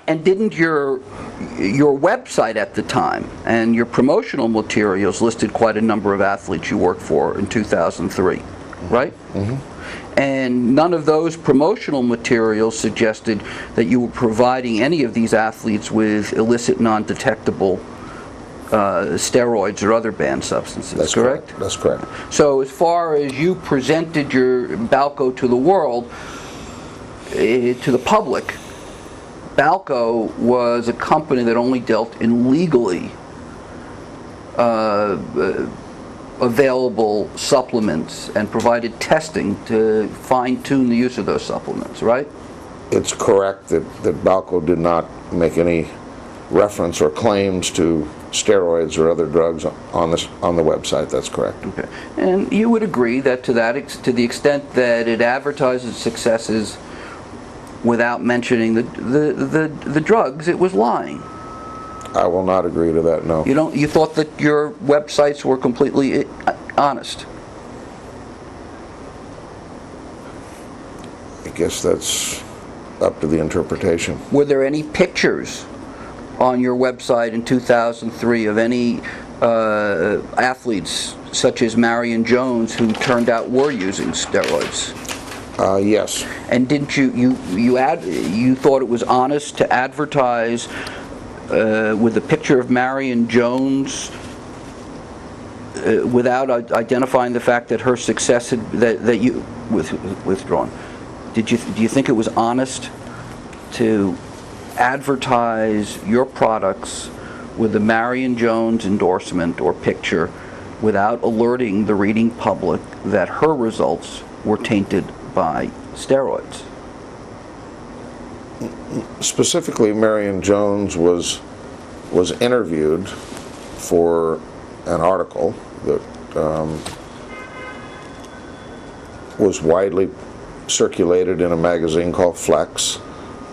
And didn't your website at the time and your promotional materials listed quite a number of athletes you worked for in 2003, right? Mm-hmm. And none of those promotional materials suggested that you were providing any of these athletes with illicit, non-detectable steroids or other banned substances. That's correct? That's correct. So as far as you presented your Balco to the world, to the public, Balco was a company that only dealt in legally available supplements and provided testing to fine-tune the use of those supplements, right? It's correct that Balco did not make any reference or claims to steroids or other drugs on the website. That's correct. Okay. And you would agree that to the extent that it advertises successes without mentioning the drugs, it was lying. I will not agree to that, no. You thought that your websites were completely honest? I guess that's up to the interpretation. Were there any pictures on your website in 2003 of any athletes such as Marion Jones who turned out were using steroids? Yes. And didn't you thought it was honest to advertise with a picture of Marion Jones without identifying the fact that her success that you withdrawn? Do you think it was honest to advertise your products with the Marion Jones endorsement or picture without alerting the reading public that her results were tainted by steroids? Specifically, Marion Jones was interviewed for an article that was widely circulated in a magazine called Flex,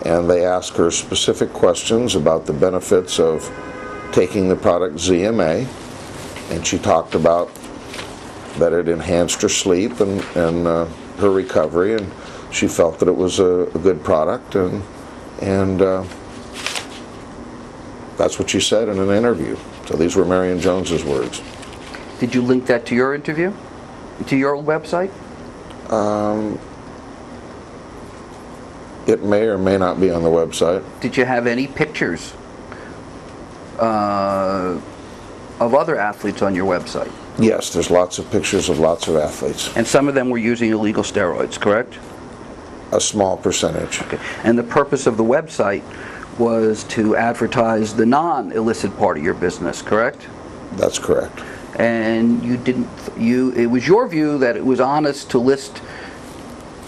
and they asked her specific questions about the benefits of taking the product ZMA, and she talked about that it enhanced her sleep and her recovery, and she felt that it was a good product, and that's what she said in an interview. So these were Marion Jones's words. Did you link that to your interview? To your website? It may or may not be on the website. Did you have any pictures of other athletes on your website? Yes, there's lots of pictures of lots of athletes. And some of them were using illegal steroids, correct? A small percentage. Okay. And the purpose of the website was to advertise the non-illicit part of your business, correct? That's correct. And it was your view that it was honest to list,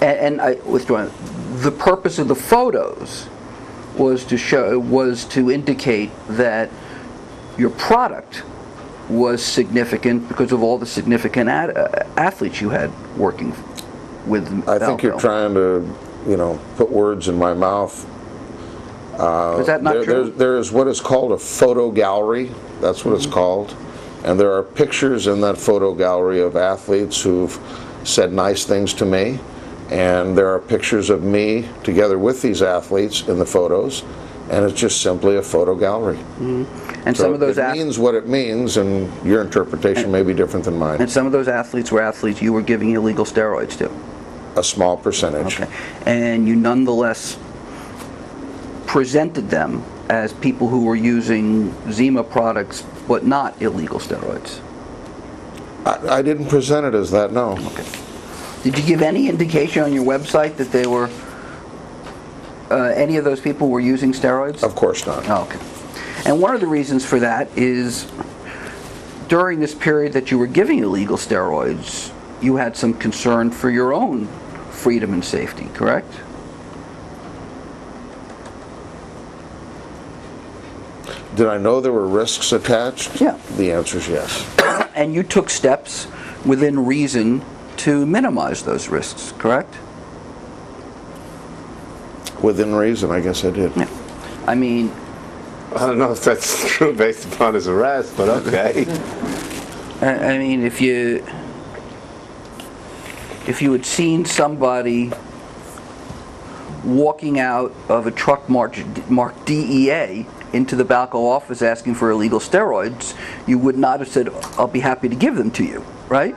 and I withdraw. The purpose of the photos was to indicate that your product was significant because of all the significant athletes you had working with Balco. I think you're trying to, put words in my mouth. Is that not true? There is what is called a photo gallery. That's what it's called. And there are pictures in that photo gallery of athletes who've said nice things to me. And there are pictures of me together with these athletes in the photos. And it's just simply a photo gallery. And so some of those it means what it means, and your interpretation may be different than mine. And some of those athletes were athletes you were giving illegal steroids to? A small percentage. Okay. And you nonetheless presented them as people who were using Zima products but not illegal steroids? I didn't present it as that, no. Okay. Did you give any indication on your website that they were any of those people were using steroids? Of course not. Oh, okay. And one of the reasons for that is during this period that you were giving illegal steroids, you had some concern for your own freedom and safety, correct? Did I know there were risks attached? Yeah. The answer is yes. And you took steps within reason to minimize those risks, correct? Within reason, I guess I did. Yeah. I mean, I don't know if that's true based upon his arrest, but okay. I mean, if you had seen somebody walking out of a truck marked DEA into the Balco office asking for illegal steroids, you would not have said, I'll be happy to give them to you, right?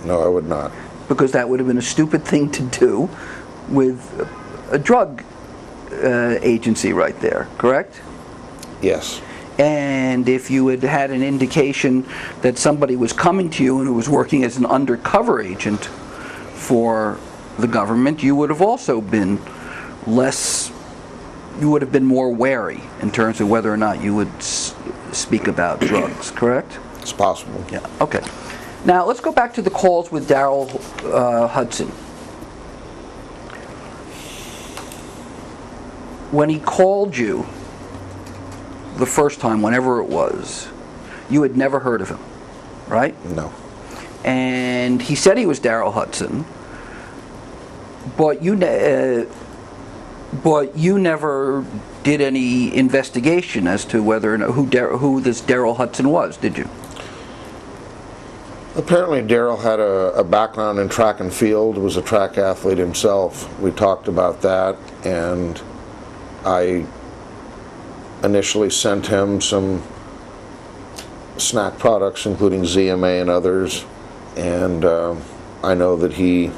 No, I would not. Because that would have been a stupid thing to do with a drug agency right there, correct? Yes. And if you had had an indication that somebody was coming to you and who was working as an undercover agent for the government, you would have also been you would have been more wary in terms of whether or not you would speak about drugs, correct? It's possible. Yeah, okay. Now, let's go back to the calls with Daryl Hudson. When he called you the first time, whenever it was, you had never heard of him, right? No. And he said he was Daryl Hudson, but you never did any investigation as to whether or not who this Daryl Hudson was, did you? Apparently Daryl had a background in track and field, was a track athlete himself. We talked about that, and I initially sent him some snack products, including ZMA and others, and I know that he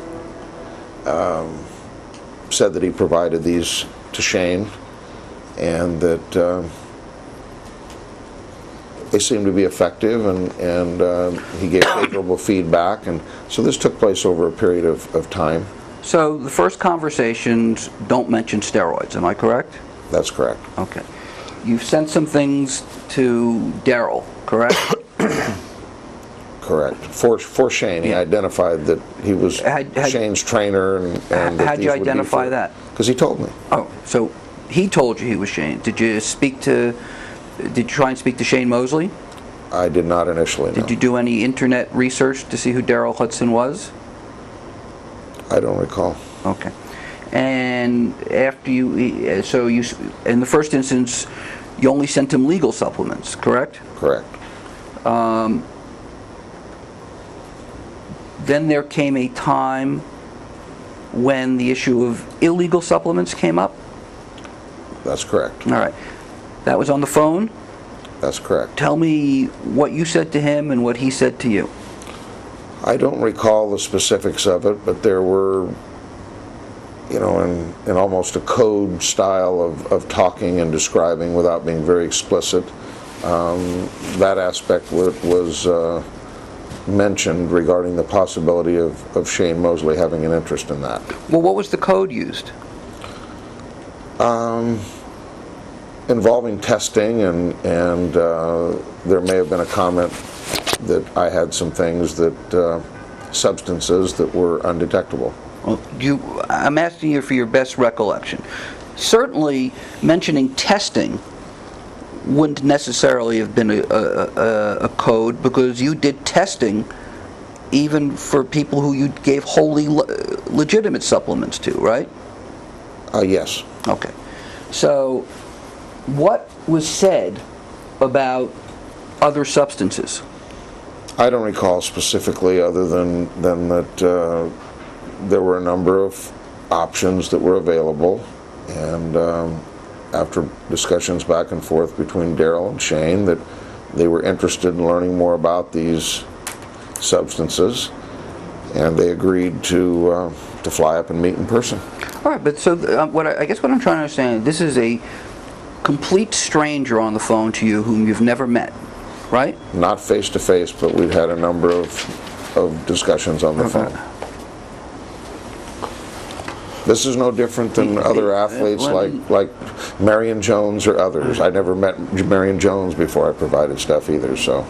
said that he provided these to Shane, and that they seemed to be effective, and he gave favorable feedback, and so this took place over a period of time. So the first conversations don't mention steroids, am I correct? That's correct. Okay. You've sent some things to Daryl, correct? Correct. For Shane, he identified that he was Shane's trainer, and how'd you identify that? Because he told me. Oh, so he told you he was Shane. Did you try and speak to Shane Mosley? I did not initially, no. Did you do any internet research to see who Daryl Hudson was? I don't recall. Okay. And after you, in the first instance, you only sent him legal supplements, correct? Correct. Then there came a time when the issue of illegal supplements came up? That's correct. All right. That was on the phone? That's correct. Tell me what you said to him and what he said to you. I don't recall the specifics of it, but there were, in almost a code style of talking and describing without being very explicit. That aspect was mentioned regarding the possibility of Shane Mosley having an interest in that. Well, what was the code used? Involving testing, and there may have been a comment that I had some things that substances that were undetectable. Well, I'm asking you for your best recollection. Certainly, mentioning testing wouldn't necessarily have been a code, because you did testing even for people who you gave wholly legitimate supplements to, right? Yes. Okay. So, what was said about other substances? I don't recall specifically, other than that there were a number of options that were available, and after discussions back and forth between Daryl and Shane, that they were interested in learning more about these substances, and they agreed to fly up and meet in person. All right, but so I guess what I'm trying to understand, this is a complete stranger on the phone to you whom you've never met, right? Not face to face, but we've had a number of discussions on the phone. This is no different than other athletes like Marion Jones or others. I never met Marion Jones before I provided stuff either, so.